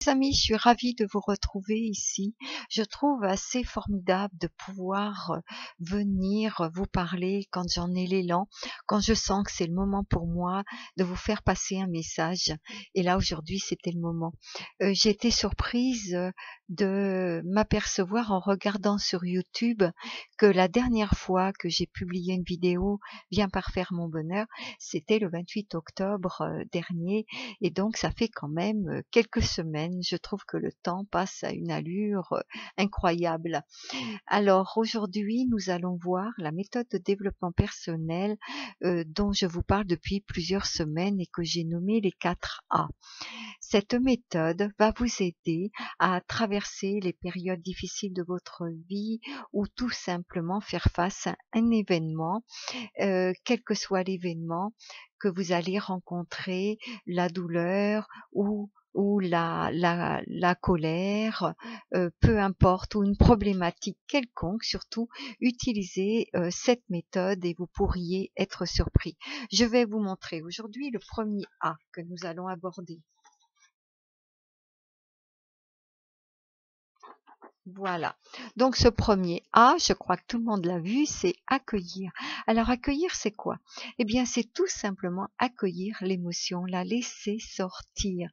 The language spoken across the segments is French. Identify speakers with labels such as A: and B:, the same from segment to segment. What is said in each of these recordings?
A: Amis, je suis ravie de vous retrouver ici. Je trouve assez formidable de pouvoir venir vous parler quand j'en ai l'élan, quand je sens que c'est le moment pour moi de vous faire passer un message. Et là, aujourd'hui, c'était le moment. J'ai été surprise de m'apercevoir en regardant sur YouTube que la dernière fois que j'ai publié une vidéo Viens par faire mon bonheur, c'était le 28 octobre dernier. Et donc, ça fait quand même quelques semaines. Je trouve que le temps passe à une allure incroyable. Alors, aujourd'hui, nous allons voir la méthode de développement personnel dont je vous parle depuis plusieurs semaines et que j'ai nommée les 4 A. Cette méthode va vous aider à traverser les périodes difficiles de votre vie ou tout simplement faire face à un événement, quel que soit l'événement que vous allez rencontrer, la douleur ou la colère, peu importe, ou une problématique quelconque, surtout utilisez cette méthode et vous pourriez être surpris. Je vais vous montrer aujourd'hui le premier A que nous allons aborder. Voilà. Donc ce premier A, je crois que tout le monde l'a vu, c'est accueillir. Alors accueillir, c'est quoi? Eh bien, c'est tout simplement accueillir l'émotion, la laisser sortir.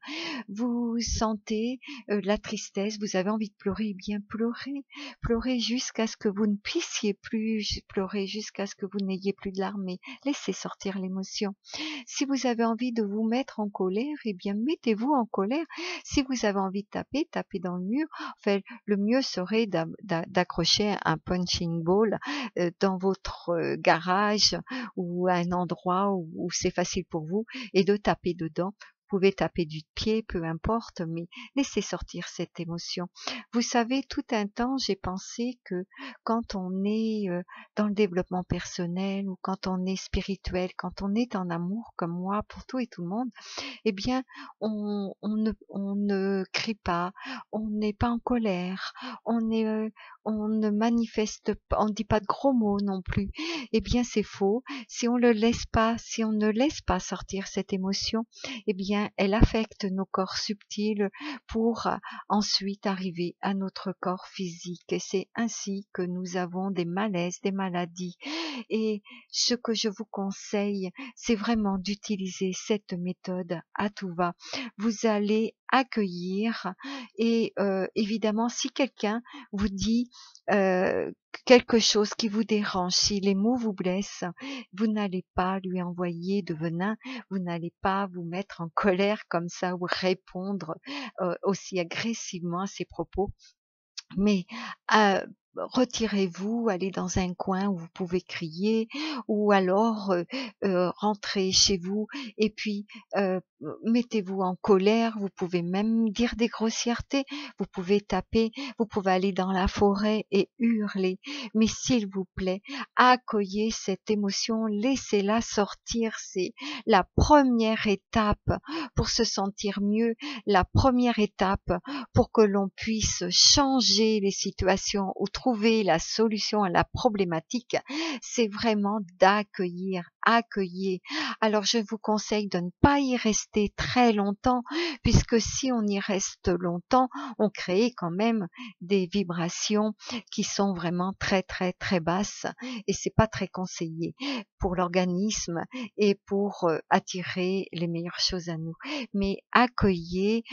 A: Vous sentez la tristesse, vous avez envie de pleurer, eh bien pleurez. Pleurez jusqu'à ce que vous ne puissiez plus pleurer, jusqu'à ce que vous n'ayez plus de larmes, mais laissez sortir l'émotion. Si vous avez envie de vous mettre en colère, eh bien mettez-vous en colère. Si vous avez envie de taper, tapez dans le mur. Enfin, le mieux serait d'accrocher un punching ball dans votre garage ou à un endroit où c'est facile pour vous et de taper dedans. Vous pouvez taper du pied, peu importe, mais laissez sortir cette émotion. Vous savez, tout un temps, j'ai pensé que quand on est dans le développement personnel ou quand on est spirituel, quand on est en amour comme moi pour tout et tout le monde, eh bien, on ne crie pas, on n'est pas en colère, on ne manifeste pas, on ne dit pas de gros mots non plus. Eh bien, c'est faux. Si on ne laisse pas sortir cette émotion, eh bien, elle affecte nos corps subtils pour ensuite arriver à notre corps physique. Et c'est ainsi que nous avons des malaises, des maladies. Et ce que je vous conseille, c'est vraiment d'utiliser cette méthode à tout va. Vous allez accueillir et évidemment, si quelqu'un vous dit quelque chose qui vous dérange, si les mots vous blessent, vous n'allez pas lui envoyer de venin, vous n'allez pas vous mettre en colère comme ça ou répondre aussi agressivement à ses propos. Mais retirez-vous, allez dans un coin où vous pouvez crier ou alors rentrez chez vous et puis mettez-vous en colère. Vous pouvez même dire des grossièretés, vous pouvez taper, vous pouvez aller dans la forêt et hurler. Mais s'il vous plaît, accueillez cette émotion, laissez-la sortir. C'est la première étape pour se sentir mieux, la première étape pour que l'on puisse changer les situations ou trouver la solution à la problématique, c'est vraiment d'accueillir, accueillir. Alors je vous conseille de ne pas y rester très longtemps, puisque si on y reste longtemps, on crée quand même des vibrations qui sont vraiment très très très basses et c'est pas très conseillé pour l'organisme et pour attirer les meilleures choses à nous. Mais accueillez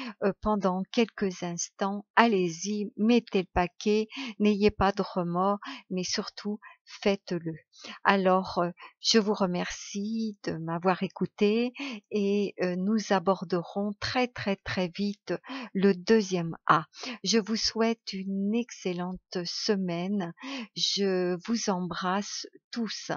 A: pendant quelques instants, allez-y, mettez le paquet, n'ayez pas de remords, mais surtout faites-le. Alors, je vous remercie de m'avoir écouté et nous aborderons très très très vite le deuxième A. Je vous souhaite une excellente semaine. Je vous embrasse tous.